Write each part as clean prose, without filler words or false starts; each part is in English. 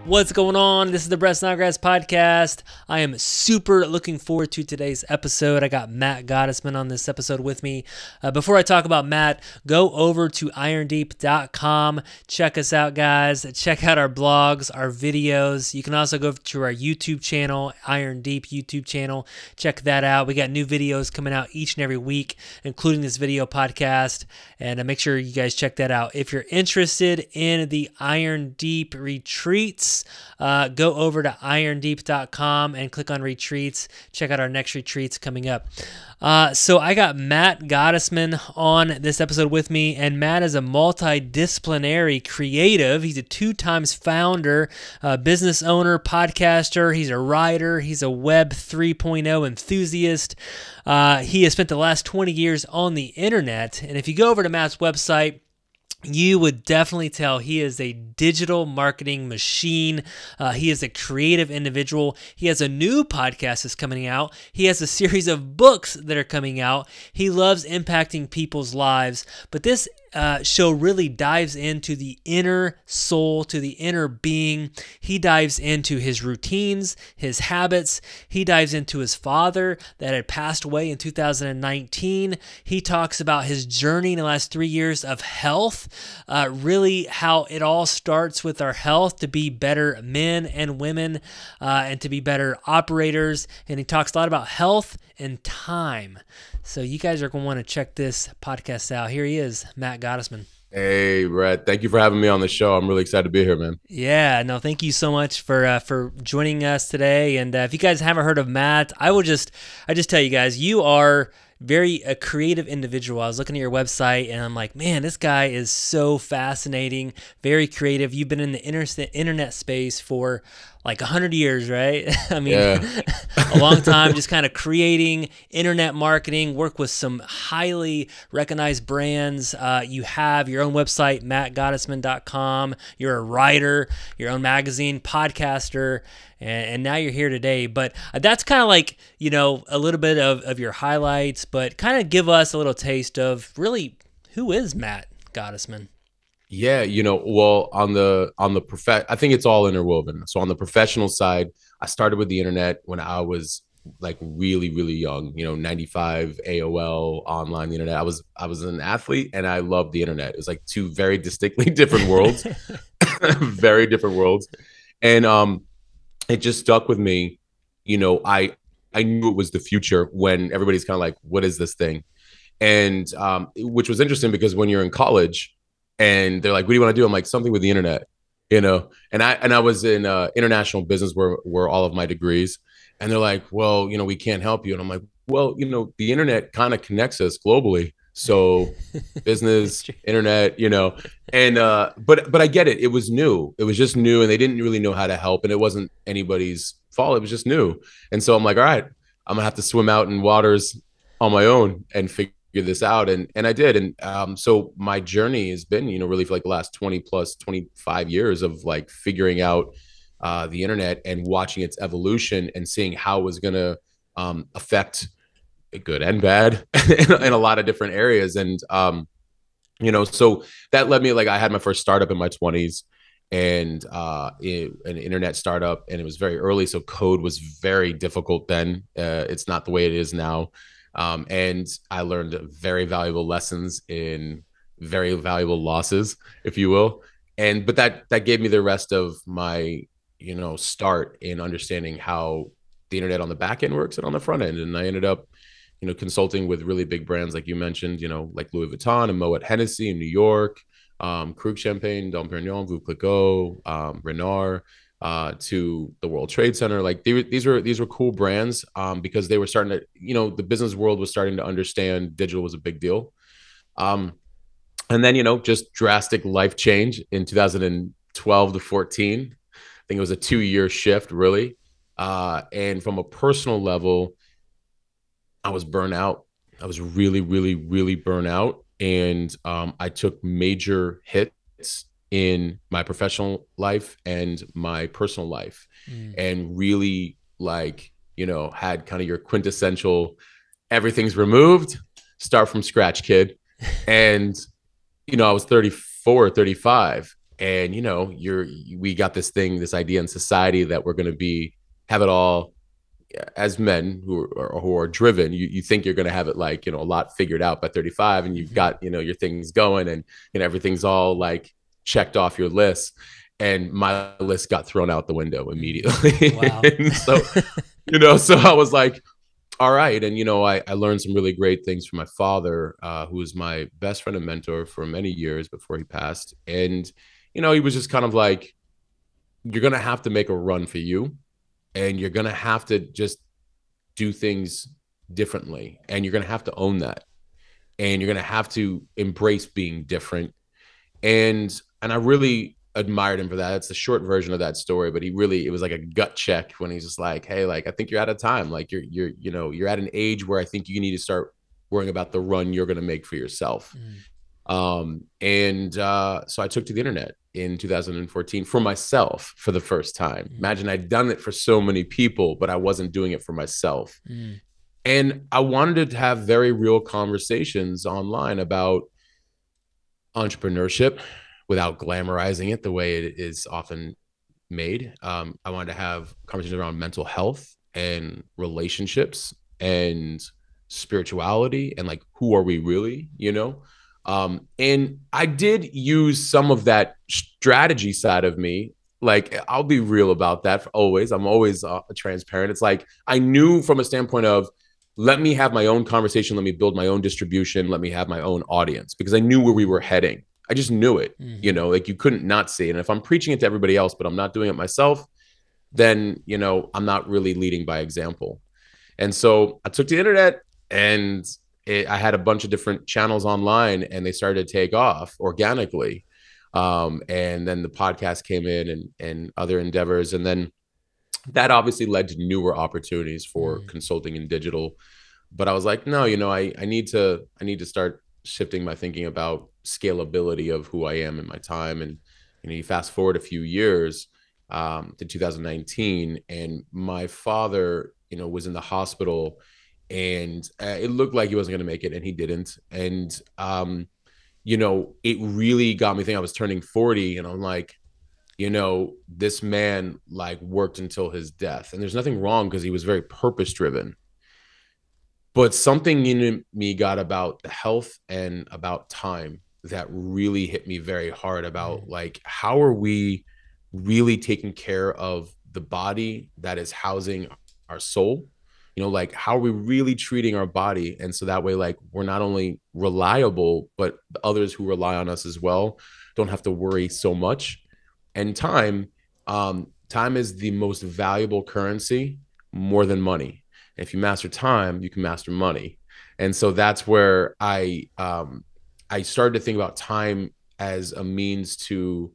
What's going on? This is the Brett Snodgrass podcast. I am super looking forward to today's episode. I got Matt Gottesman on this episode with me. Before I talk about Matt, go over to irondeep.com. Check us out, guys. Check out our blogs, our videos. You can also go to our YouTube channel, Iron Deep YouTube channel. Check that out. We got new videos coming out each and every week, including this video podcast. And make sure you guys check that out. If you're interested in the Iron Deep retreats, go over to irondeep.com and click on retreats. Check out our next retreats coming up. So I got Matt Gottesman on this episode with me, and Matt is a multidisciplinary creative. He's a 2-time founder, business owner, podcaster. He's a writer. He's a Web 3.0 enthusiast. He has spent the last 20 years on the internet, and if you go over to Matt's website, you would definitely tell he is a digital marketing machine. He is a creative individual. He has a new podcast that's coming out. He has a series of books that are coming out. He loves impacting people's lives. But this show really dives into the inner soul, to the inner being. He dives into his routines, his habits. He dives into his father that had passed away in 2019. He talks about his journey in the last 3 years of health, really how it all starts with our health to be better men and women and to be better operators. And he talks a lot about health and time. So you guys are going to want to check this podcast out. Here he is, Matt Gottesman. Hey, Brett. Thank you for having me on the show. I'm really excited to be here, man. Yeah, no, thank you so much for joining us today. And if you guys haven't heard of Matt, I just tell you guys, you are a creative individual. I was looking at your website and I'm like, man, this guy is so fascinating, very creative. You've been in the internet space for like 100 years, right? I mean, yeah. A long time, just kind of creating internet marketing, work with some highly recognized brands. You have your own website, mattgottesman.com. You're a writer, your own magazine, podcaster, and now you're here today. But that's kind of like, you know, a little bit of your highlights, but kind of give us a little taste of really who is Matt Gottesman? Yeah, well, on the I think it's all interwoven. So on the professional side, I started with the internet when I was like really, really young, 95 AOL online, the internet. I was an athlete and I loved the internet. It was like two very distinctly different worlds, very different worlds. And it just stuck with me. I knew it was the future when everybody's kind of like, what is this thing? And which was interesting because when you're in college, and they're like, what do you want to do? I'm like, something with the internet, And I was in international business where all of my degrees. And they're like, well, we can't help you. And I'm like, well, the internet kind of connects us globally. So business, internet, and but I get it. It was new. It was just new. And they didn't really know how to help. And it wasn't anybody's fault. It was just new. And so I'm like, all right, I'm going to have to swim out in waters on my own and figure this out. And I did. And so my journey has been, really for like the last 25 years of like figuring out the internet and watching its evolution and seeing how it was going to affect good and bad in a lot of different areas. And, so that led me, like, I had my first startup in my 20s and an internet startup, and it was very early. So code was very difficult then. It's not the way it is now. And I learned very valuable lessons in very valuable losses, if you will. But that gave me the rest of my, start in understanding how the internet on the back end works and on the front end. And I ended up, consulting with really big brands, like you mentioned, like Louis Vuitton and Moët Hennessy in New York, Krug Champagne, Dom Perignon, Veuve Clicquot, Renard, to the World Trade Center. Like these were cool brands because they were starting to, the business world was starting to understand digital was a big deal. And then, just drastic life change in 2012 to 14. I think it was a 2-year shift, really. And from a personal level, I was burnt out. I was really, really, really burnt out. And I took major hits in my professional life and my personal life, and really, like, had kind of your quintessential, everything's removed, start from scratch kid. And, I was 34, 35. And, we got this idea in society that we're going to have it all. As men who are driven, you think you're going to have it like, a lot figured out by 35, and you've got, your things going, and, everything's all like checked off your list. And my list got thrown out the window immediately. Wow. And so, so I was like, all right. And, I learned some really great things from my father, who was my best friend and mentor for many years before he passed. And, he was just kind of like, you're going to have to make a run for you. And you're going to have to just do things differently. And you're going to have to own that. And you're going to have to embrace being different. And I really admired him for that. It's the short version of that story, but it was like a gut check when he's just like, hey, like, I think you're out of time. Like you're at an age where I think you need to start worrying about the run you're going to make for yourself. So I took to the internet in 2014 for myself for the first time. Imagine I'd done it for so many people, but I wasn't doing it for myself. And I wanted to have very real conversations online about entrepreneurship without glamorizing it the way it is often made. I wanted to have conversations around mental health and relationships and spirituality and like, who are we really, and I did use some of that strategy side of me. Like, I'll be real about that always. I'm always transparent. It's like, I knew from a standpoint of, let me have my own conversation. Let me build my own distribution. Let me have my own audience, because I knew where we were heading. I just knew it, like you couldn't not see it. And if I'm preaching it to everybody else, but I'm not doing it myself, then, I'm not really leading by example. And so I took to the internet, and I had a bunch of different channels online, and they started to take off organically. And then the podcast came in, and other endeavors. And then that obviously led to newer opportunities for consulting in digital. But I was like, no, I need to start shifting my thinking about scalability of who I am in my time. And, you fast forward a few years to 2019, and my father, was in the hospital, and it looked like he wasn't going to make it, and he didn't. And, it really got me thinking. I was turning 40, and I'm like, this man like worked until his death, and there's nothing wrong, because he was very purpose driven. But something in me got about the health and about time that really hit me very hard about like, how are we really taking care of the body that is housing our soul? Like, how are we really treating our body? And so that way, like, we're not only reliable, but the others who rely on us as well don't have to worry so much. And time is the most valuable currency, more than money. And if you master time, you can master money. And so that's where I started to think about time as a means to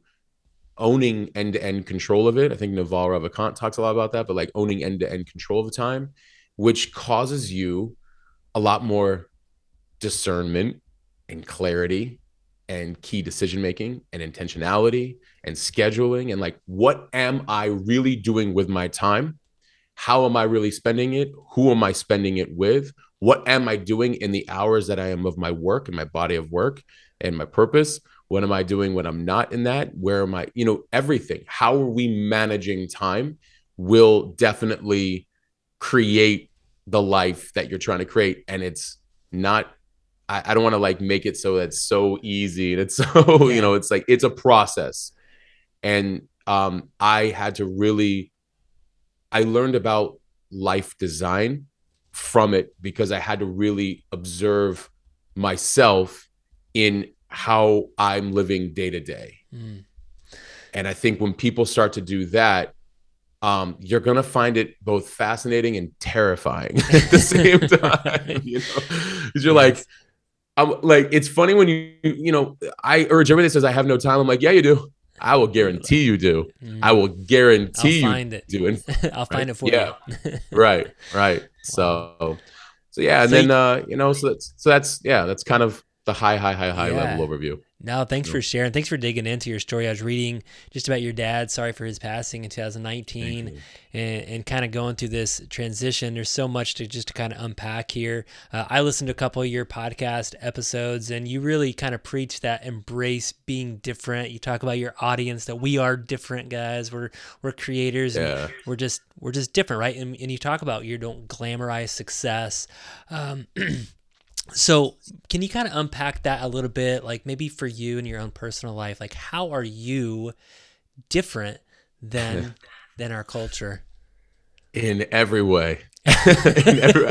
owning end-to-end control of it. I think Naval Ravikant talks a lot about that, but like owning end-to-end control of the time, which causes you a lot more discernment and clarity and key decision-making and intentionality and scheduling. And like, what am I really doing with my time? How am I really spending it? Who am I spending it with? What am I doing in the hours that I am of my work and my body of work and my purpose? What am I doing when I'm not in that? Where am I? Everything. How are we managing time will definitely create the life that you're trying to create. And it's not, I don't want to like make it so that's so easy. And it's so, it's like, it's a process. And I had to really, I learned about life design from it, because I had to really observe myself in how I'm living day to day. And I think when people start to do that, you're going to find it both fascinating and terrifying at the same time, because you're like, I'm like, it's funny when I urge everybody that says I have no time. I'm like, yeah, you do. I will guarantee you do. I will guarantee you do. And, I'll find it for you. Right. Wow. So yeah. And then, so that's kind of the high Yeah. level overview. No, thanks You for know? sharing. Thanks for digging into your story. I was reading just about your dad. Sorry for his passing in Thank 2019, you. and kind of going through this transition. There's so much to kind of unpack here. I listened to a couple of your podcast episodes, and you really kind of preach that embrace being different. You talk about your audience, that we are different, guys. We're creators, and Yeah. we're just different, right? And you talk about you don't glamorize success. Um, So can you kind of unpack that a little bit, like maybe for you in your own personal life, like how are you different than our culture? In every way. In every,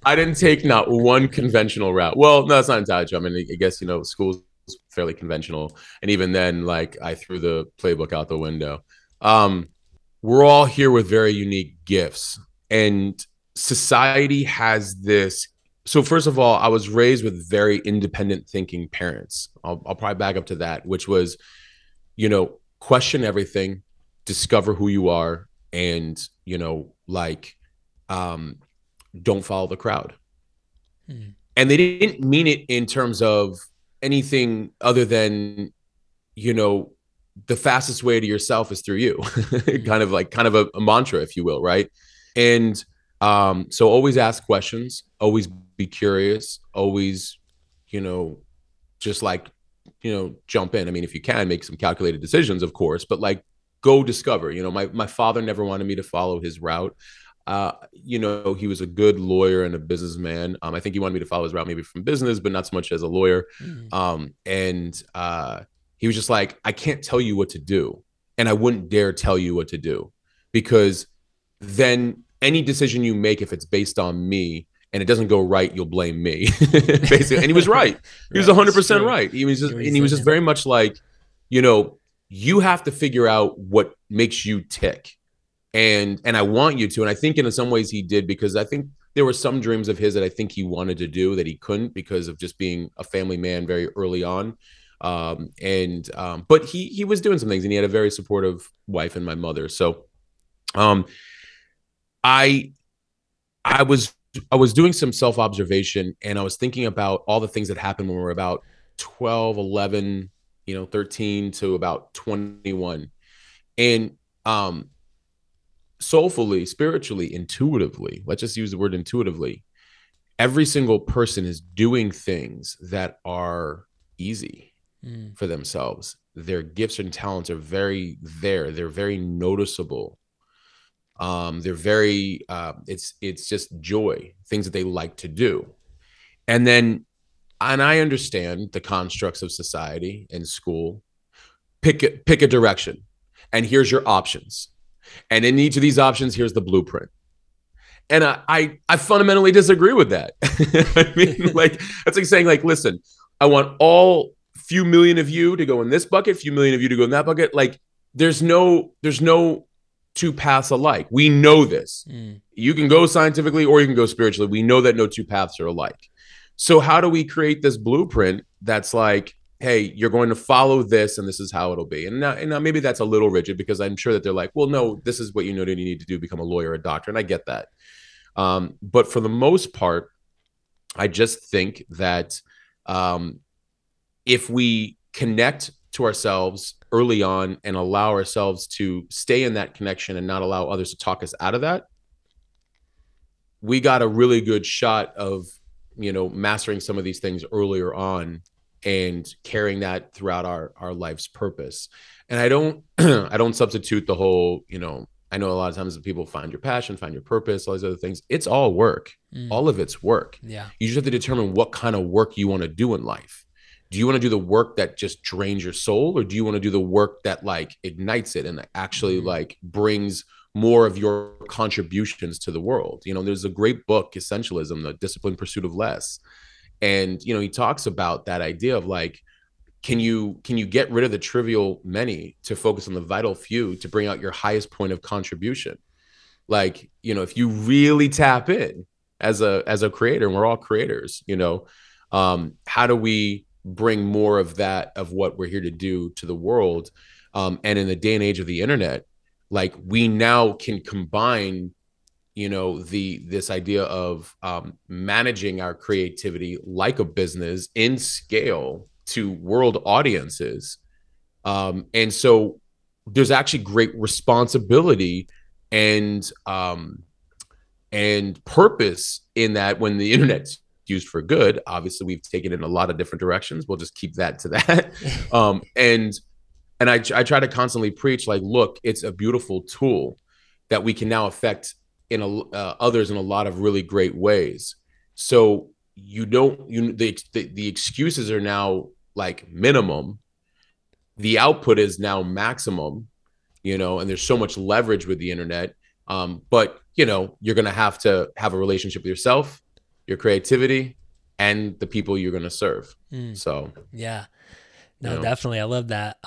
I didn't take not one conventional route. Well, no, that's not entirely true. I mean, I guess, school's fairly conventional. And even then, like, I threw the playbook out the window. We're all here with very unique gifts. And society has this. So first of all, I was raised with very independent thinking parents. I'll probably back up to that, which was, question everything, discover who you are, and, like, don't follow the crowd. Hmm. And they didn't mean it in terms of anything other than, the fastest way to yourself is through you. kind of a mantra, if you will, right? And so always ask questions, always be curious, always, just like, jump in. I mean, if you can, make some calculated decisions, of course, but like, go discover. My father never wanted me to follow his route. He was a good lawyer and a businessman. I think he wanted me to follow his route, maybe from business, but not so much as a lawyer. And he was just like, I can't tell you what to do. And I wouldn't dare tell you what to do, because then any decision you make, if it's based on me and it doesn't go right, you'll blame me. Basically. And he was right. He was 100% right. He was just very much like, you have to figure out what makes you tick. And I want you to. And I think in some ways he did, because I think there were some dreams of his that I think he wanted to do that he couldn't because of just being a family man very early on. But he was doing some things, and he had a very supportive wife and my mother. So I was doing some self-observation, and I was thinking about all the things that happened when we were about 12, 11, 13 to about 21. And soulfully, spiritually, intuitively, let's just use the word intuitively, every single person is doing things that are easy for themselves. Their gifts and talents are very there. They're very noticeable. They're very, it's just joy, things that they like to do. And I understand the constructs of society and school. Pick a direction, and here's your options. And in each of these options, here's the blueprint. And I fundamentally disagree with that. I mean, like, that's like saying, like, listen, I want all few million of you to go in this bucket, few million of you to go in that bucket. Like, there's no two paths alike. We know this. You can go scientifically or you can go spiritually. We know that no two paths are alike. So how do we create this blueprint that's like, hey, you're going to follow this, and this is how it'll be? And now maybe that's a little rigid, because I'm sure that they're like, well, no, this is what you know that you need to do, become a lawyer, a doctor. And I get that. But for the most part, I just think that if we connect to ourselves early on and allow ourselves to stay in that connection and not allow others to talk us out of that, we got a really good shot of, mastering some of these things earlier on and carrying that throughout our life's purpose. And I don't I don't substitute the whole, I know a lot of times people find your passion, find your purpose, all these other things. It's all work. All of it's work. Yeah. You just have to determine what kind of work you want to do in life. Do you want to do the work that just drains your soul, or do you want to do the work that like ignites it and actually like brings more of your contributions to the world? There's a great book, Essentialism, The Disciplined Pursuit of Less. And, he talks about that idea of like, can you get rid of the trivial many to focus on the vital few to bring out your highest point of contribution? Like, if you really tap in as a creator, and we're all creators, how do we bring more of that, of what we're here to do, to the world? And in the day and age of the internet, like, we now can combine, this idea of managing our creativity like a business in scale to world audiences. And so there's actually great responsibility and purpose in that. When the internet's used for good, obviously we've taken it in a lot of different directions. We'll just keep that to that. And I try to constantly preach, like, look, it's a beautiful tool that we can now affect in others in a lot of really great ways. So the excuses are now like minimum. The output is now maximum, and there's so much leverage with the internet. But you're going to have a relationship with yourself, your creativity, and the people you're going to serve. So, yeah, no, definitely. I love that.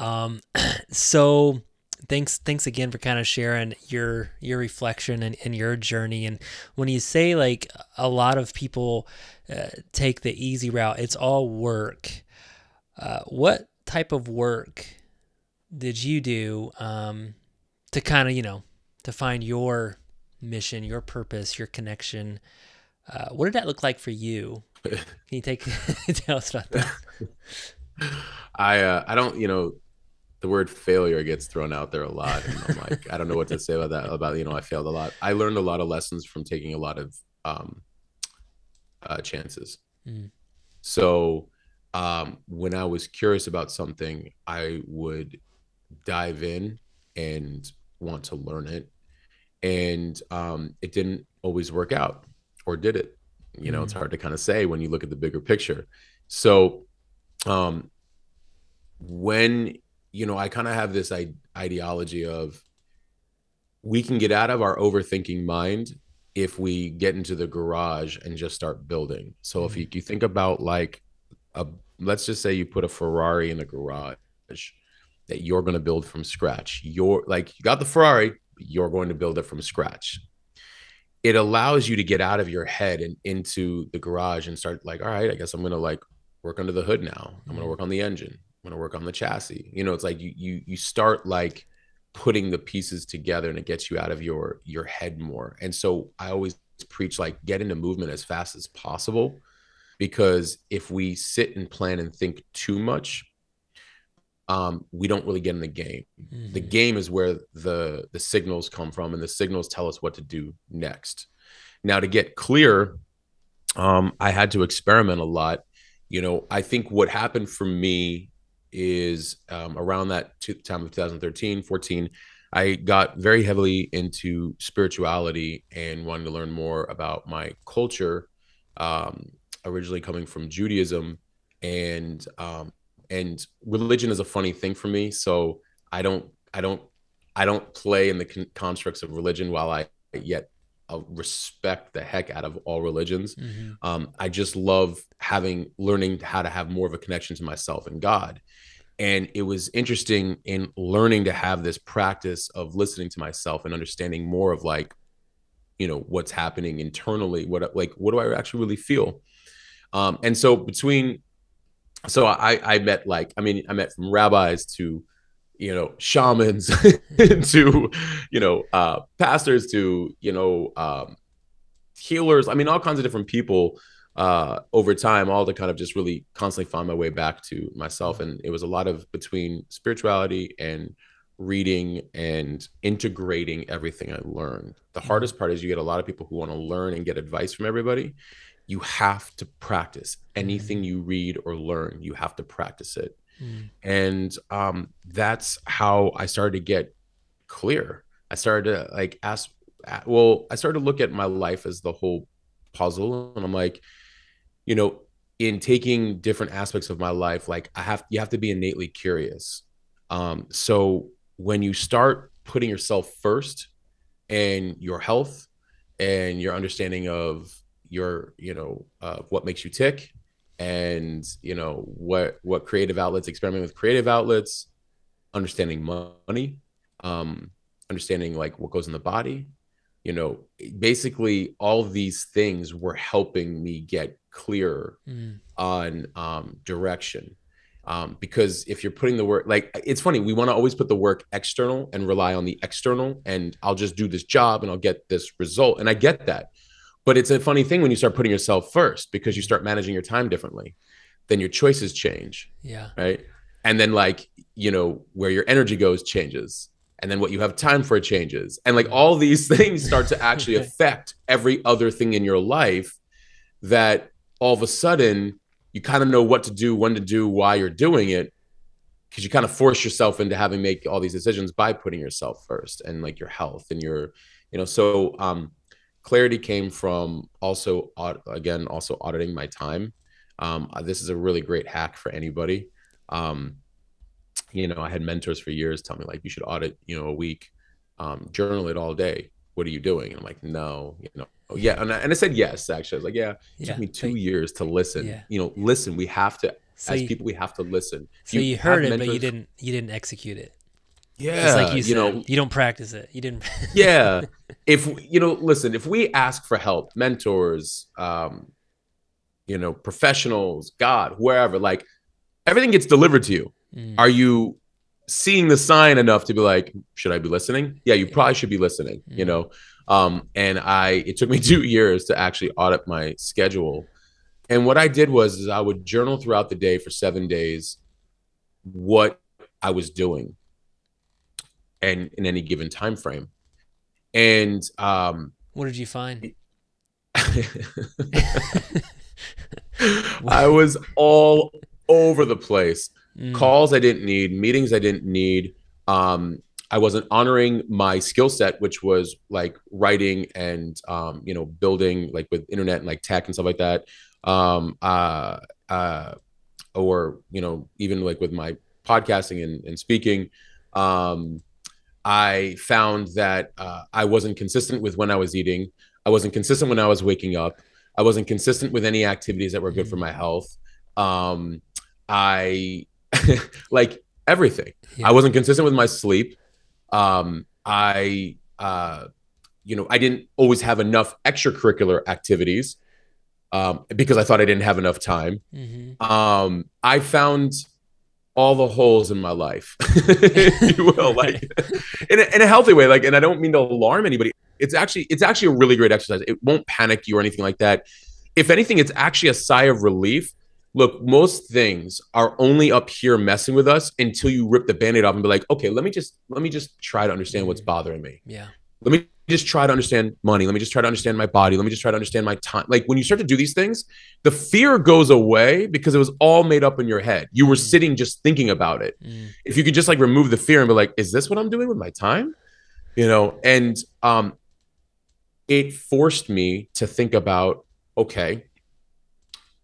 So thanks again for kind of sharing your reflection and your journey. And when you say like a lot of people take the easy route, it's all work. What type of work did you do to kind of, to find your mission, your purpose, your connection? What did that look like for you? Can you tell us about that? I don't, the word failure gets thrown out there a lot. And I'm like, I don't know what to say about that. I failed a lot. I learned a lot of lessons from taking a lot of chances. So when I was curious about something, I would dive in and want to learn it. And it didn't always work out, or did it? It's hard to kind of say when you look at the bigger picture. So when, I kind of have this ideology of, we can get out of our overthinking mind if we get into the garage and just start building. So if you think about like, let's just say you put a Ferrari in the garage that you're going to build from scratch. You got the Ferrari, you're going to build it from scratch. It allows you to get out of your head and into the garage and start like, all right, I guess I'm going to like work under the hood now. I'm going to work on the engine. I'm going to work on the chassis. It's like you start like putting the pieces together, and it gets you out of your head more. And so I always preach, like, get into movement as fast as possible, because if we sit and plan and think too much, we don't really get in the game. The game is where the signals come from, and the signals tell us what to do next. Now, to get clear, I had to experiment a lot. I think what happened for me is around that time of 2013, 14, I got very heavily into spirituality and wanted to learn more about my culture, originally coming from Judaism. And religion is a funny thing for me. So I don't play in the constructs of religion, while I yet respect the heck out of all religions. I just love learning how to have more of a connection to myself and God. And it was interesting in learning to have this practice of listening to myself and understanding more of like, what's happening internally. What do I actually really feel? And so I met I met from rabbis to, shamans to, pastors to, healers. All kinds of different people over time, all to kind of just really constantly find my way back to myself. And it was a lot of between spirituality and reading and integrating everything I learned. The hardest part is you get a lot of people who want to learn and get advice from everybody. You have to practice anything you read or learn. You have to practice it. And that's how I started to get clear. I started to I started to look at my life as the whole puzzle. And I'm like, in taking different aspects of my life, like you have to be innately curious. So when you start putting yourself first, and your health and your understanding of your, what makes you tick, and, what creative outlets, experiment with creative outlets, understanding money, understanding like what goes in the body, basically all of these things were helping me get clearer on direction. Because if you're putting the work, like, it's funny, we want to always put the work external and rely on the external, and I'll just do this job and I'll get this result. And I get that. But it's a funny thing when you start putting yourself first, because you start managing your time differently, then your choices change. Yeah. Right. And then, like, where your energy goes changes. And then what you have time for changes. And like all these things start to actually affect every other thing in your life, that all of a sudden you kind of know what to do, when to do, why you're doing it, because you kind of force yourself into having to make all these decisions by putting yourself first, and like your health and your, clarity came from also auditing my time. This is a really great hack for anybody. I had mentors for years tell me, like, you should audit, a week, journal it all day. What are you doing? And I'm like, no, yeah. And I said, yes, actually. I was like, yeah, it took me 2 years to listen. Yeah. Listen, we have to, people, we have to listen. So you heard it, but you didn't execute it. Yeah. Just like you said, you don't practice it. You didn't. Yeah. Listen, if we ask for help, mentors, professionals, God, wherever, like, everything gets delivered to you. Are you seeing the sign enough to be like, should I be listening? Yeah, you probably should be listening, And it took me 2 years to actually audit my schedule. And what I did was I would journal throughout the day for 7 days what I was doing, and in any given time frame. And what did you find? I was all over the place. Calls I didn't need, meetings I didn't need. I wasn't honoring my skill set, which was like writing and building, like, with internet and like tech and stuff like that. Or even like with my podcasting and speaking. I found that I wasn't consistent with when I was eating. I wasn't consistent when I was waking up. I wasn't consistent with any activities that were good for my health. I like everything. Yeah. I wasn't consistent with my sleep. I didn't always have enough extracurricular activities because I thought I didn't have enough time. I found all the holes in my life, if you will, like, in a healthy way. Like, and I don't mean to alarm anybody. It's actually a really great exercise. It won't panic you or anything like that. If anything, it's actually a sigh of relief. Look, most things are only up here messing with us until you rip the Band-Aid off and be like, okay, let me just try to understand what's bothering me. Yeah. Let me just try to understand money. Let me just try to understand my body. Let me just try to understand my time. Like, when you start to do these things, the fear goes away because it was all made up in your head. You were sitting just thinking about it. If you could just like remove the fear and be like, is this what I'm doing with my time? And it forced me to think about, okay,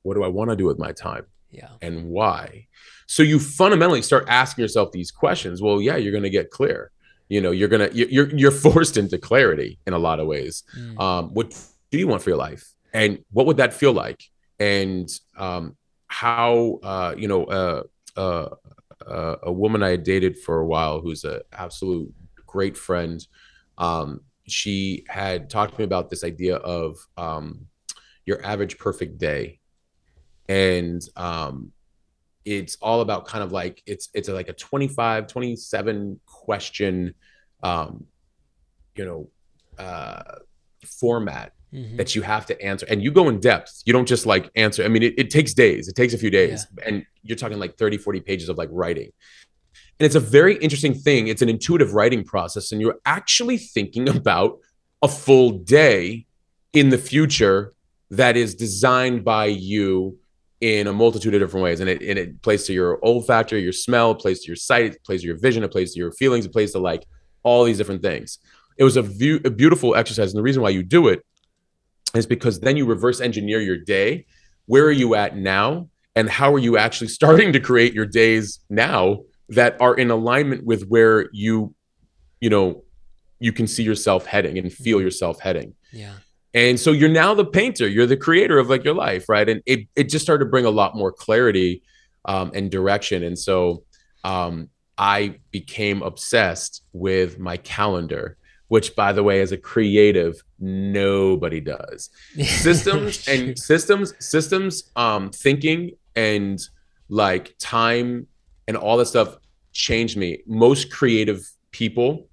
what do I want to do with my time? Yeah. And why? So you fundamentally start asking yourself these questions. Well, yeah, you're going to get clear. You're forced into clarity in a lot of ways. What do you want for your life? And what would that feel like? And how, a woman I had dated for a while, who's an absolute great friend, she had talked to me about this idea of your average perfect day. And it's all about kind of like, it's like a 25, 27 question, format that you have to answer, and you go in depth. You don't just like answer. I mean, it takes days. It takes a few days, and you're talking like 30, 40 pages of like writing. And it's a very interesting thing. It's an intuitive writing process, and you're actually thinking about a full day in the future that is designed by you in a multitude of different ways. And it plays to your olfactory, your smell, it plays to your sight, it plays to your vision, it plays to your feelings, it plays to like all these different things. It was a beautiful exercise. And the reason why you do it is because then you reverse engineer your day. Where are you at now? And how are you actually starting to create your days now that are in alignment with where you can see yourself heading and feel yourself heading. Yeah. And so you're now the painter, you're the creator of like your life, right? And it just started to bring a lot more clarity and direction. And so I became obsessed with my calendar, which, by the way, as a creative, nobody does. Systems thinking and like time and all that stuff changed me. Most creative people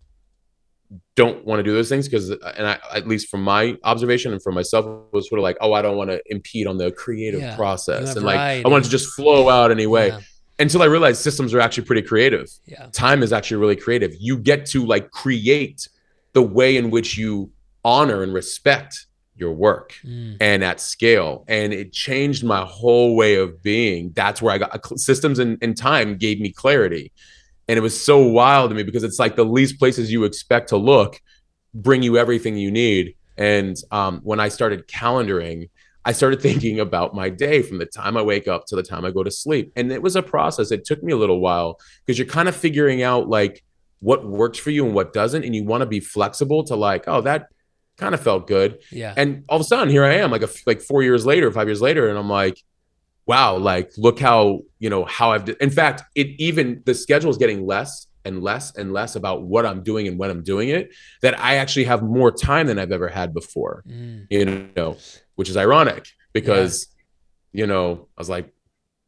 don't want to do those things because, and I, at least from my observation and from myself, was sort of like, oh, I don't want to impede on the creative Yeah. You process. want And like, I variety. want it to just flow out anyway. Yeah. Until I realized systems are actually pretty creative. Yeah. Time is actually really creative. You get to like create the way in which you honor and respect your work and at scale. And it changed my whole way of being. That's where I got systems, and time gave me clarity. And it was so wild to me because it's like the least places you expect to look bring you everything you need. And when I started calendaring, I started thinking about my day from the time I wake up to the time I go to sleep. And it was a process. It took me a little while because you're kind of figuring out like what works for you and what doesn't. And you want to be flexible to like, oh, that kind of felt good. Yeah. And all of a sudden here I am like 4 years later, 5 years later. And I'm like, wow, like look how, how in fact, the schedule is getting less and less and less about what I'm doing and when I'm doing it, that I actually have more time than I've ever had before, which is ironic because, I was like,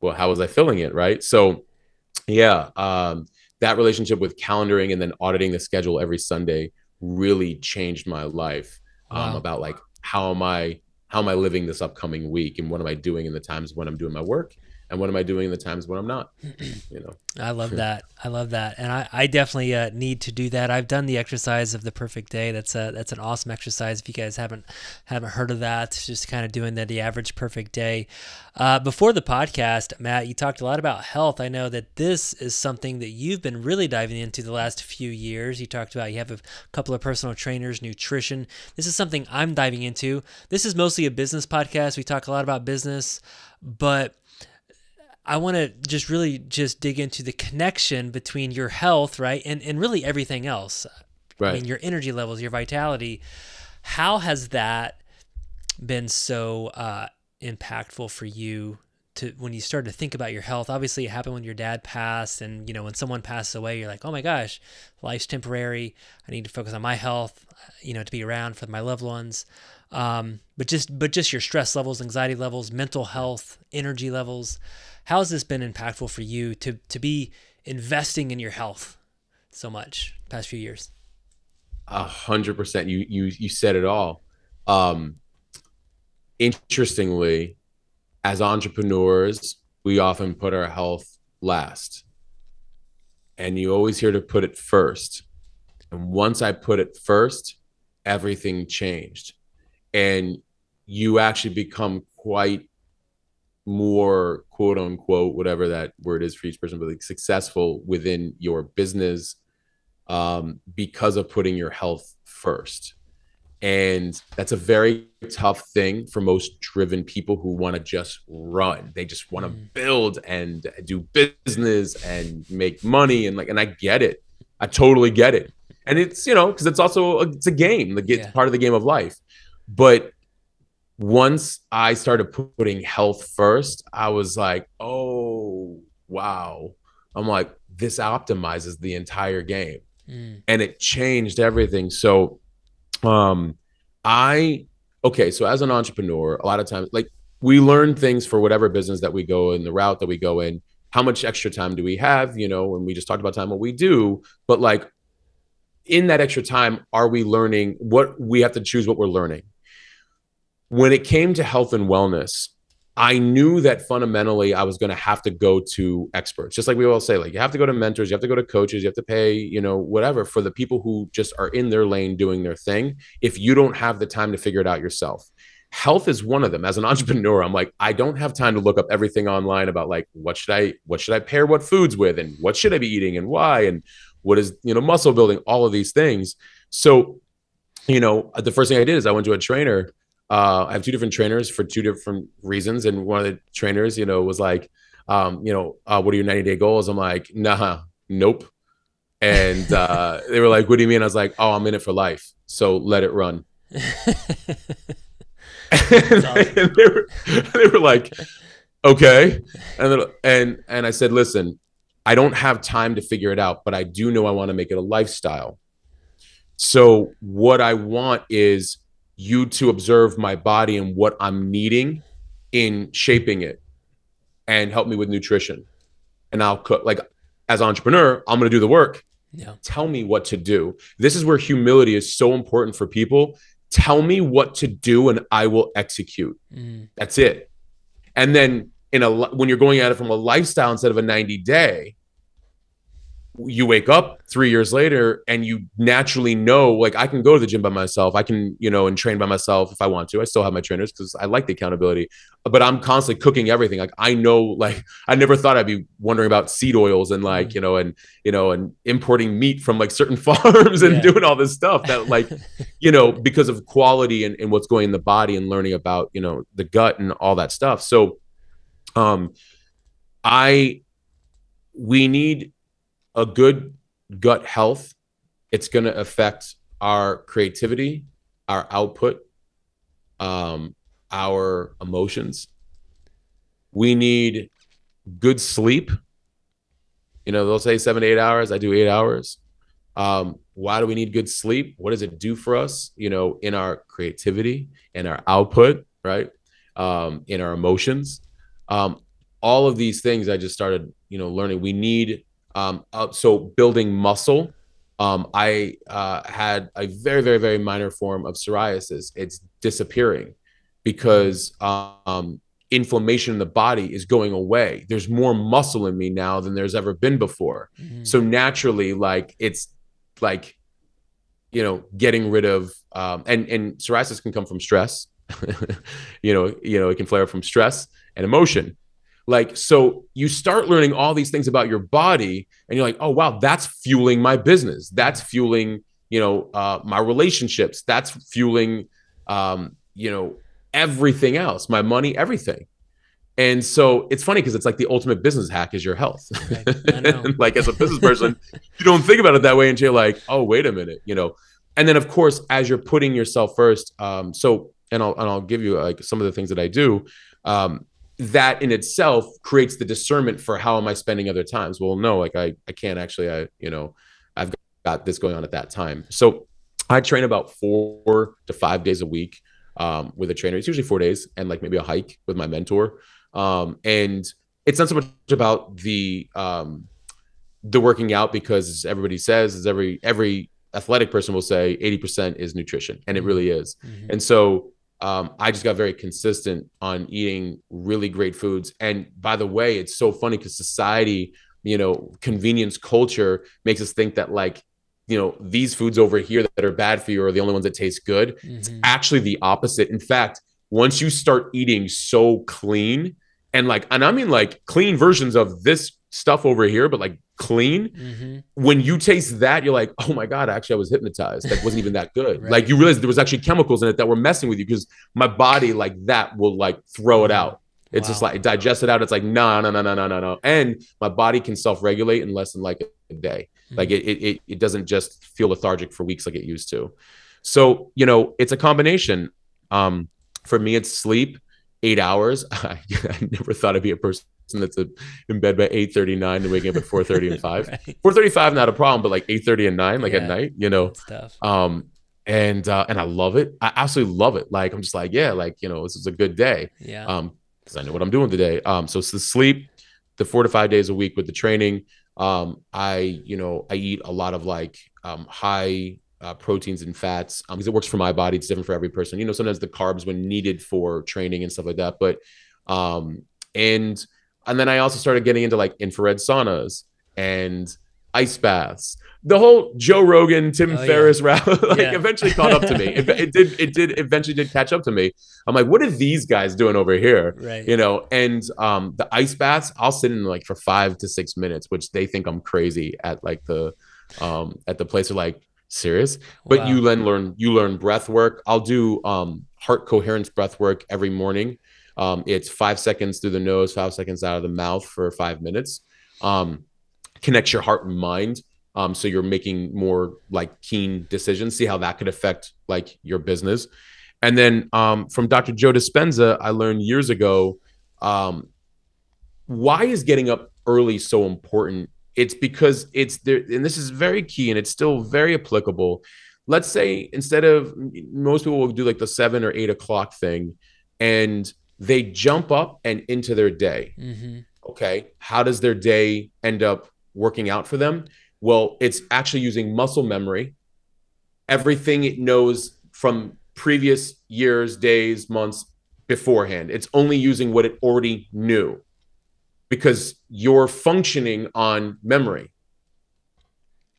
well, how was I filling it? Right. So yeah, that relationship with calendaring and then auditing the schedule every Sunday really changed my life. Wow. About like, how am I living this upcoming week, and what am I doing in the times when I'm doing my work, and what am I doing in the times when I'm not? I love that. I love that. And I definitely need to do that. I've done the exercise of the perfect day. That's an awesome exercise. If you guys haven't heard of that, it's just kind of doing the average perfect day. Before the podcast, Matt, you talked a lot about health. I know that this is something that you've been really diving into the last few years. You talked about you have a couple of personal trainers, nutrition. This is something I'm diving into. This is mostly a business podcast. We talk a lot about business, but I want to just dig into the connection between your health, right, and really everything else. Right. I mean, your energy levels, your vitality. How has that been so impactful for you when you started to think about your health? Obviously, it happened when your dad passed, and when someone passes away, you're like, oh my gosh, life's temporary. I need to focus on my health, to be around for my loved ones. But just your stress levels, anxiety levels, mental health, energy levels. How has this been impactful for you to be investing in your health so much past few years? 100%. You said it all. Interestingly, as entrepreneurs, we often put our health last, and you always hear to put it first. And once I put it first, everything changed, and you actually become quite more, quote unquote, whatever that word is for each person, but like successful within your business because of putting your health first. And that's a very tough thing for most driven people who want to just run. They just want to build and do business and make money. And I get it. I totally get it. And it's, because it's also, it's a game, it's part of the game of life. But once I started putting health first, I was like, oh, wow. I'm like, this optimizes the entire game. And it changed everything. So so as an entrepreneur, a lot of times, like we learn things for whatever business that we go in, the route that we go in, how much extra time do we have, and we just talked about time, what we do, but like in that extra time, are we learning what we have to choose what we're learning? When it came to health and wellness, I knew that fundamentally I was going to have to go to experts. Just like we all say, like you have to go to mentors, you have to go to coaches, you have to pay, whatever for the people who just are in their lane doing their thing. If you don't have the time to figure it out yourself, health is one of them. As an entrepreneur, I'm like, I don't have time to look up everything online about like, what should I pair what foods with, and what should I be eating and why, and what is, muscle building, all of these things. So, the first thing I did is I went to a trainer. I have two different trainers for two different reasons. And one of the trainers, was like, what are your 90-day goals? I'm like, nah, nope. And they were like, what do you mean? I was like, oh, I'm in it for life. So let it run. And they were like, okay. And I said, listen, I don't have time to figure it out, but I do know I want to make it a lifestyle. So what I want is you to observe my body and what I'm needing in shaping it. and help me with nutrition. And I'll cook. Like, as an entrepreneur, I'm going to do the work. Yeah. Tell me what to do. This is where humility is so important for people. Tell me what to do and I will execute. That's it. And then when you're going at it from a lifestyle instead of a 90-day, you wake up 3 years later and you naturally know, like, I can go to the gym by myself. I can, and train by myself if I want to. I still have my trainers because I like the accountability, but I'm constantly cooking everything. Like, I know, like, I never thought I'd be wondering about seed oils and like, and importing meat from like certain farms and doing all this stuff that like, because of quality and what's going in the body and learning about, the gut and all that stuff. So, we need a good gut health. It's going to affect our creativity, our output, our emotions. We need good sleep. They'll say 7 to 8 hours. I do 8 hours. Why do we need good sleep? What does it do for us, in our creativity and our output, right? In our emotions. All of these things I just started, learning. We need so building muscle. I had a very, very, very minor form of psoriasis. It's disappearing because inflammation in the body is going away. There's more muscle in me now than there's ever been before. So naturally, like, it's like, getting rid of and psoriasis can come from stress. It can flare up from stress and emotion. Like, so you start learning all these things about your body and you're like, oh, wow, that's fueling my business. That's fueling, my relationships. That's fueling, everything else, my money, everything. And so it's funny because it's like the ultimate business hack is your health. Right. Like, as a business person, you don't think about it that way until you're like, oh, wait a minute, And then, of course, as you're putting yourself first, and I'll give you like some of the things that I do. That in itself creates the discernment for how am I spending other times? Well, no, like I can't actually, I've got this going on at that time. So I train about 4 to 5 days a week with a trainer. It's usually 4 days and like maybe a hike with my mentor. And it's not so much about the working out, because everybody says, every athletic person will say 80% is nutrition, and it really is. And so I just got very consistent on eating really great foods. And by the way, it's so funny because society, convenience culture makes us think that like, these foods over here that are bad for you are the only ones that taste good. It's actually the opposite. In fact, once you start eating so clean and I mean like clean versions of this stuff over here, but like clean, when you taste that, you're like, oh my God, actually I was hypnotized. That wasn't even that good. Right. Like, you realize there was actually chemicals in it that were messing with you, because my body like that will like throw it out. It's just like digest it out. It's like, no. And my body can self-regulate in less than like a day. Like it doesn't just feel lethargic for weeks like it used to. So, it's a combination. For me, it's sleep, 8 hours. I never thought I'd be a person that's in bed by 8:39 and waking up at 4:30 and 5. Right. 4:35 not a problem, but like 8:30 and 9, like at night, Stuff. And I love it. I absolutely love it. Like, I'm just like, yeah, like, this is a good day. Yeah. Because I know what I'm doing today. So it's the sleep, the 4 to 5 days a week with the training. I eat a lot of like high proteins and fats because it works for my body. It's different for every person. Sometimes the carbs when needed for training and stuff like that. But and then I also started getting into like infrared saunas and ice baths. The whole Joe Rogan, Tim Ferriss route eventually caught up to me. It did eventually catch up to me. I'm like, what are these guys doing over here? Right. And the ice baths, I'll sit in like for 5 to 6 minutes, which they think I'm crazy at like the place. They're like, serious? But wow. You learn breath work. I'll do heart coherence breath work every morning. It's 5 seconds through the nose, 5 seconds out of the mouth for 5 minutes. Connects your heart and mind. So you're making more like keen decisions. See how that could affect like your business. And then from Dr. Joe Dispenza, I learned years ago, why is getting up early so important? It's because it's there, and this is very key, and it's still very applicable. Let's say instead of most people will do like the 7 or 8 o'clock thing, and they jump up and into their day. Okay. How does their day end up working out for them? Well, it's actually using muscle memory, everything it knows from previous years, days, months beforehand. It's only using what it already knew because you're functioning on memory.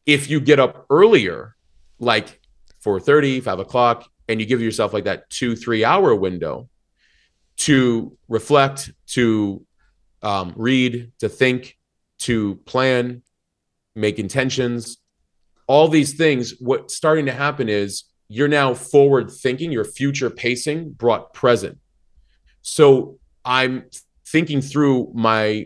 If you get up earlier, like 4:30, 5 o'clock, and you give yourself like that 2-3 hour window to reflect, to read, to think, to plan, make intentions, all these things, what's starting to happen is you're now forward thinking, your future pacing brought present. So I'm thinking through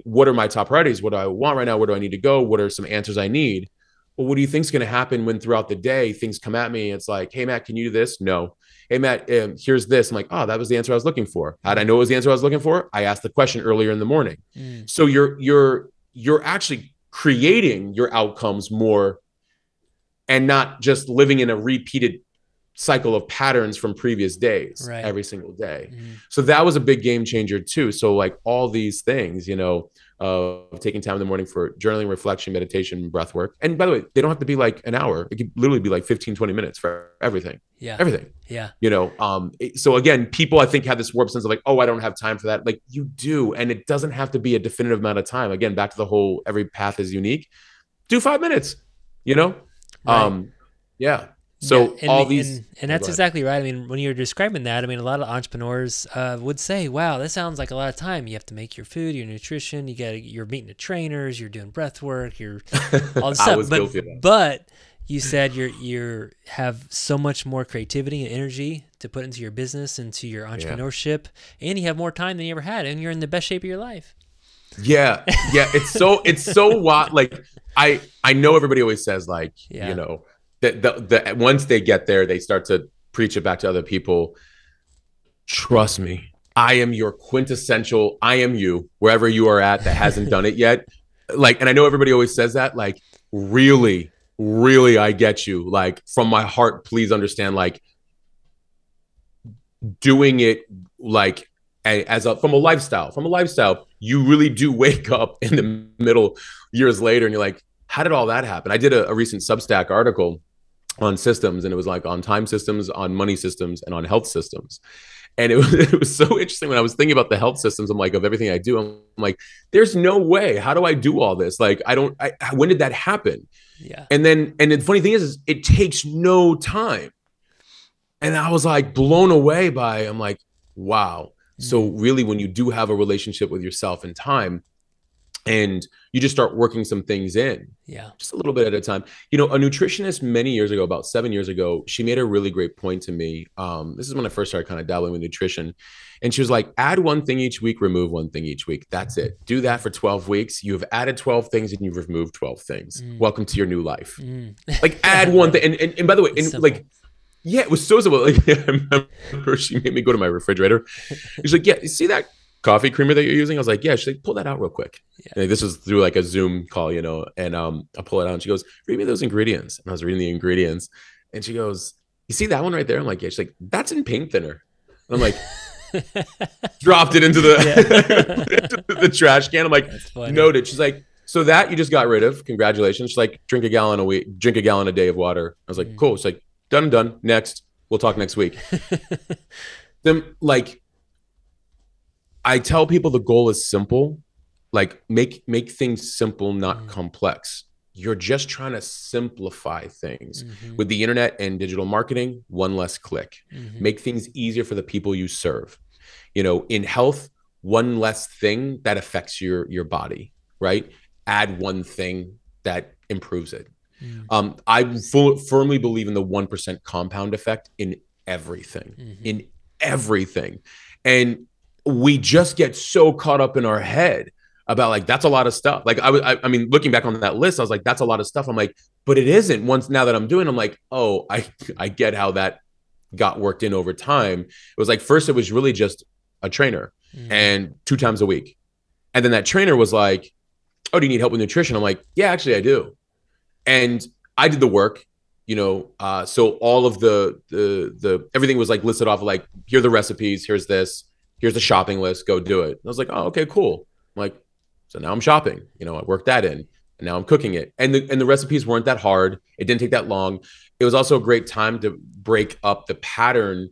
what are my top priorities? What do I want right now? Where do I need to go? What are some answers I need? Well, what do you think is going to happen when throughout the day things come at me? It's like, hey, Matt, can you do this? No. Hey, Matt, here's this. I'm like, oh, that was the answer I was looking for. How did I know it was the answer I was looking for? I asked the question earlier in the morning. So you're actually creating your outcomes more and not just living in a repeated cycle of patterns from previous days every single day. So that was a big game changer too. So like all these things, taking time in the morning for journaling, reflection, meditation, breath work. And by the way, they don't have to be like an hour. It could literally be like 15-20 minutes for everything. Everything. So again, people I think have this warped sense of like, oh, I don't have time for that. Like you do. And it doesn't have to be a definitive amount of time. Again, back to the whole, every path is unique. Do 5 minutes, So all these, and that's exactly right. I mean, when you're describing that, I mean, a lot of entrepreneurs would say, "Wow, that sounds like a lot of time. You have to make your food, your nutrition. You're meeting the trainers. You're doing breath work. You're all this stuff." But you said you have so much more creativity and energy to put into your business, into your entrepreneurship, and you have more time than you ever had, and you're in the best shape of your life. Yeah. It's so wild. Like I know everybody always says like, that once they get there, they start to preach it back to other people. Trust me, I am your quintessential, I am you, wherever you are at that hasn't done it yet. Like, and I know everybody always says that, like, really, really, I get you. Like from my heart, please understand, like doing it like from a lifestyle, you really do wake up in the middle years later and you're like, how did all that happen? I did a recent Substack article on systems, and it was like on time systems, on money systems, and on health systems. And it was so interesting when I was thinking about the health systems. I'm like, of everything I do, I'm like, there's no way. How do I do all this? Like, when did that happen? And the funny thing is it takes no time. And I was like blown away I'm like, wow. So really, when you do have a relationship with yourself and time, and you just start working some things in, just a little bit at a time. A nutritionist many years ago, about 7 years ago, she made a really great point to me. This is when I first started kind of dabbling with nutrition. And she was like, add one thing each week, remove one thing each week. That's it. Do that for 12 weeks. You have added 12 things and you've removed 12 things. Welcome to your new life. Like add one thing. And by the way, it was so simple. Like, I remember she made me go to my refrigerator. She's like, you see that coffee creamer that you're using? I was like, yeah. She's like, pull that out real quick. And this was through like a Zoom call, and I pull it out and she goes, read me those ingredients. And I was reading the ingredients and she goes, you see that one right there? I'm like, yeah. She's like, that's in paint thinner. And I'm like, dropped it into the trash can. I'm like, noted. She's like, so that you just got rid of. Congratulations. She's like, drink a gallon a day of water. I was like, cool. She's like, done. Next. We'll talk next week. Then like, I tell people the goal is simple, like make things simple, not complex. You're just trying to simplify things. With the internet and digital marketing, one less click. Make things easier for the people you serve. In health, one less thing that affects your body, right? Add one thing that improves it. I firmly believe in the 1% compound effect in everything, And we just get so caught up in our head about like, that's a lot of stuff. Like I mean, looking back on that list, I was like, that's a lot of stuff. I'm like, but it isn't. Now that I'm doing, I'm like, oh, I get how that got worked in over time. It was like, first it was really just a trainer and 2 times a week. And then that trainer was like, oh, do you need help with nutrition? I'm like, yeah, actually I do. And I did the work, so all of the everything was like listed off, like, here are the recipes, here's this, here's the shopping list, go do it. And I was like, oh, okay, cool. I'm like, so now I'm shopping, you know, I worked that in and now I'm cooking it. And the recipes weren't that hard. It didn't take that long. It was also a great time to break up the pattern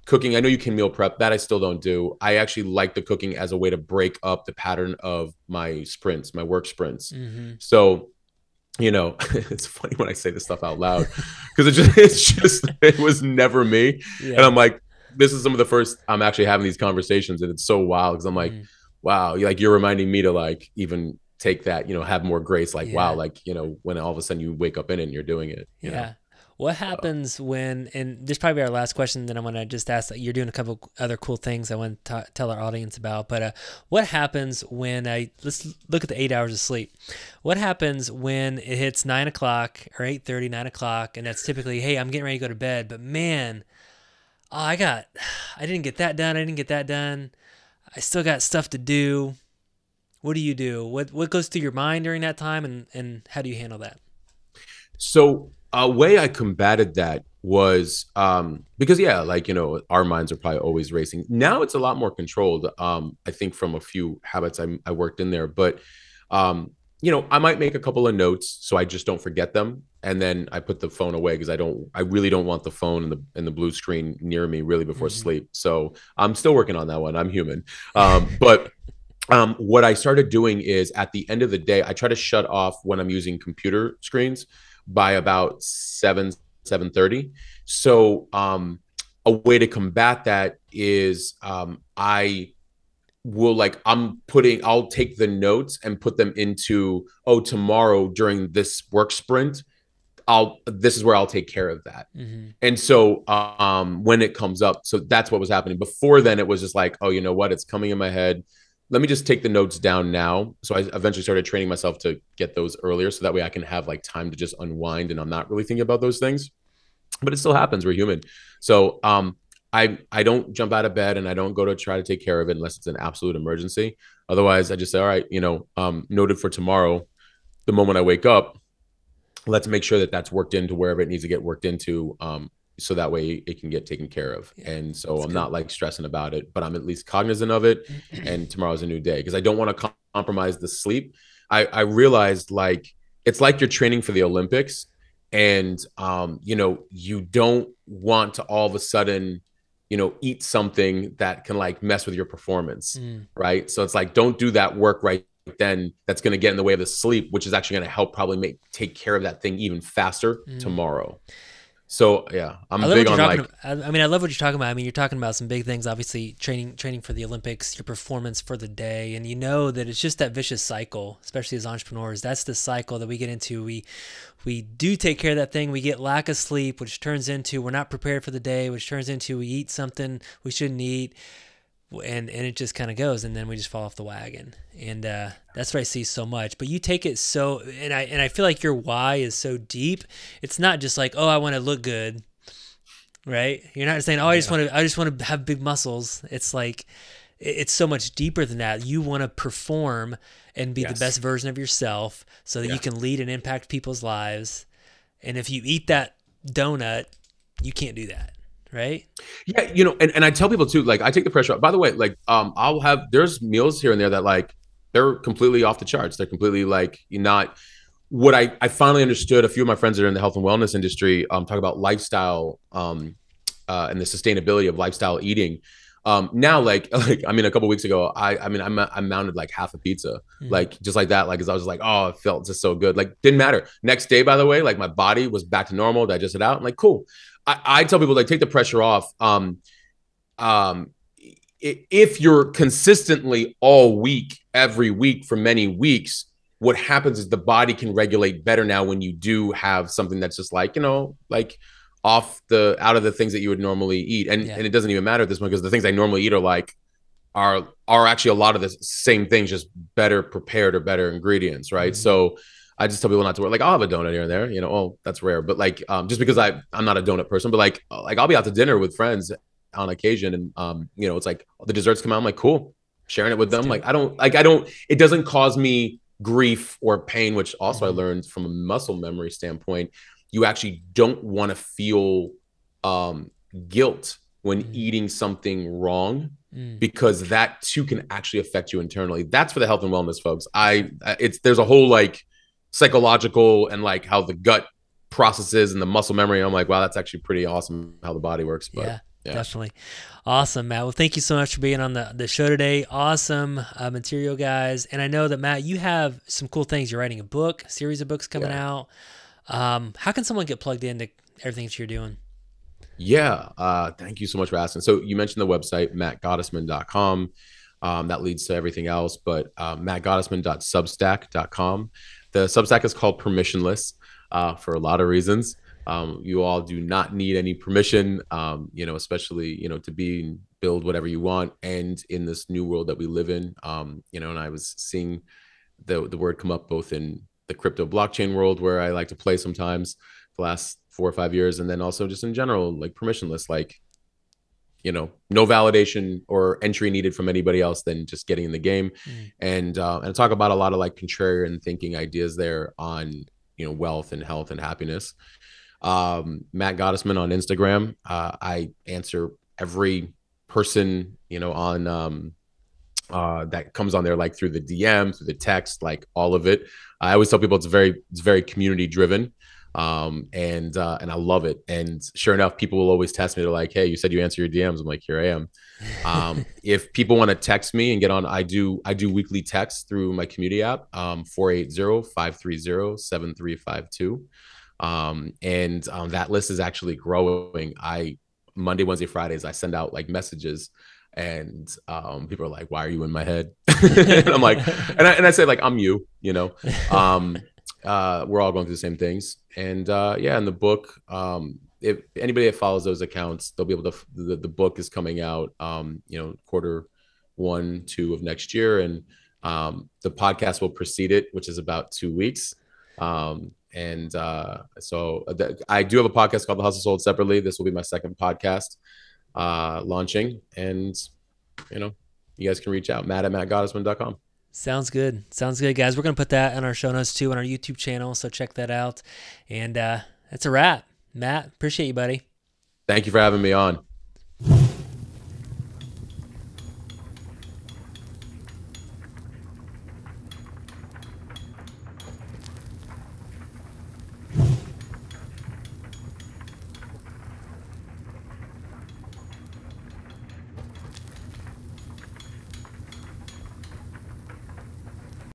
cooking. I know you can meal prep, that I still don't do. I actually like the cooking as a way to break up the pattern of my sprints, my work sprints. So, you know, it's funny when I say this stuff out loud because it was never me. Yeah. And I'm like, this is some of the first I'm actually having these conversations, and it's so wild because I'm like, wow, you're reminding me to like even take that, you know, have more grace. Like, wow, like, you know, when all of a sudden you wake up in it and you're doing it. You know? What happens when, and this is probably our last question that I want to just ask, you're doing a couple other cool things I want to tell our audience about, but what happens when let's look at the 8 hours of sleep. What happens when it hits 9 o'clock or 8:30, 9 o'clock, and that's typically, hey, I'm getting ready to go to bed, but man, I didn't get that done. I didn't get that done. I still got stuff to do. What do you do? What goes through your mind during that time, and how do you handle that? So a way I combated that was because, like, you know, our minds are probably always racing. Now it's a lot more controlled, I think, from a few habits I worked in there. But, you know, I might make a couple of notes so I just don't forget them. And then I put the phone away because I really don't want the phone and the blue screen near me really before sleep. So I'm still working on that one. I'm human. But what I started doing is at the end of the day, I try to shut off when I'm using computer screens by about 7:30. So a way to combat that is I'll take the notes and put them into, tomorrow during this work sprint, this is where I'll take care of that. And so when it comes up, so that's what was happening. Before then, it was just like, oh, you know what? It's coming in my head. Let me just take the notes down now. So I eventually started training myself to get those earlier so that way I can have like time to just unwind and I'm not really thinking about those things. But it still happens. We're human. So I don't jump out of bed and I don't go to try to take care of it unless it's an absolute emergency. Otherwise, I just say, all right, you know, noted for tomorrow, the moment I wake up, let's make sure that that's worked into wherever it needs to get worked into. So that way it can get taken care of. And so I'm not like stressing about it, but I'm at least cognizant of it. And tomorrow's a new day because I don't want to compromise the sleep. I realized like, it's like you're training for the Olympics and, you know, you don't want to all of a sudden, you know, eat something that can like mess with your performance. Right. So it's like, don't do that work right then. That's going to get in the way of the sleep, which is actually going to help probably take care of that thing even faster tomorrow. So yeah, I'm big on like. I mean, I love what you're talking about. I mean, you're talking about some big things. Obviously, training for the Olympics, your performance for the day, and you know that it's just that vicious cycle. Especially as entrepreneurs, that's the cycle that we get into. We do take care of that thing. We get lack of sleep, which turns into we're not prepared for the day, which turns into we eat something we shouldn't eat, and it just kind of goes, and then we just fall off the wagon. And that's what I see so much. But you take it so, and I feel like your why is so deep. It's not just like, oh, I want to look good, right? You're not saying, oh, I just want to have big muscles. It's like it's so much deeper than that. You want to perform and be the best version of yourself, so that you can lead and impact people's lives. And if you eat that donut, you can't do that. Right. Yeah. You know, and I tell people too, like I take the pressure off. By the way, like there's meals here and there that like, they're completely off the charts. They're completely like not what I finally understood. A few of my friends that are in the health and wellness industry talk about lifestyle and the sustainability of lifestyle eating. Now, like, I mean, a couple of weeks ago, I mounted like half a pizza, like just like that. Like, cause I was like, oh, it felt just so good. Like, didn't matter. Next day, by the way, like my body was back to normal, digested out. I'm like, cool. I tell people like, take the pressure off. If you're consistently all week, every week for many weeks, what happens is the body can regulate better now when you do have something that's just like, you know, like out of the things that you would normally eat. And it doesn't even matter at this point because the things I normally eat are actually a lot of the same things, just better prepared or better ingredients. Right. So I just tell people not to worry. Like I'll have a donut here and there, you know, oh, that's rare. But like, just because I'm not a donut person, but like I'll be out to dinner with friends on occasion. And, you know, it's like the desserts come out. I'm like, cool, sharing it with them. Like, it doesn't cause me grief or pain, which also I learned from a muscle memory standpoint. You actually don't want to feel guilt when eating something wrong. because that too can actually affect you internally. That's for the health and wellness folks. There's a whole like psychological and like how the gut processes and the muscle memory. I'm like, wow, that's actually pretty awesome how the body works. But yeah. Definitely. Awesome, Matt. Well, thank you so much for being on the show today. Awesome material, guys. And I know that, Matt, you have some cool things. You're writing a series of books coming out. How can someone get plugged into everything that you're doing? Yeah. Thank you so much for asking. So you mentioned the website, mattgottesman.com. That leads to everything else, but mattgottesman.substack.com. The Substack is called Permissionless for a lot of reasons. You all do not need any permission, especially, to build whatever you want. And in this new world that we live in, and I was seeing the word come up both in the crypto blockchain world, where I like to play sometimes the last 4 or 5 years. And then also just in general, like permissionless, like, no validation or entry needed from anybody else than just getting in the game. And talk about a lot of like contrarian thinking ideas there on, wealth and health and happiness. Matt Gottesman on Instagram. I answer every person, on that comes on there, like through the DM, through the text, like all of it. I always tell people it's very community driven. And I love it. And sure enough, people will always test me. They're like, hey, you said you answer your DMs. I'm like, here I am. If people want to text me and get on, I do weekly texts through my community app, 480-530-7352. That list is actually growing. Monday, Wednesday, Fridays, I send out like messages, and people are like, why are you in my head? And I'm like, and I say like, I'm you, we're all going through the same things. And in the book, if anybody that follows those accounts, they'll be able to, the book is coming out, quarter 1, 2 of next year. And the podcast will precede it, which is about 2 weeks. So I do have a podcast called The Hustle Sold Separately. This will be my second podcast launching. And, you guys can reach out, matt@mattgottesman.com. Sounds good, guys. We're going to put that in our show notes too on our YouTube channel, so check that out. And that's a wrap. Matt, appreciate you, buddy. Thank you for having me on.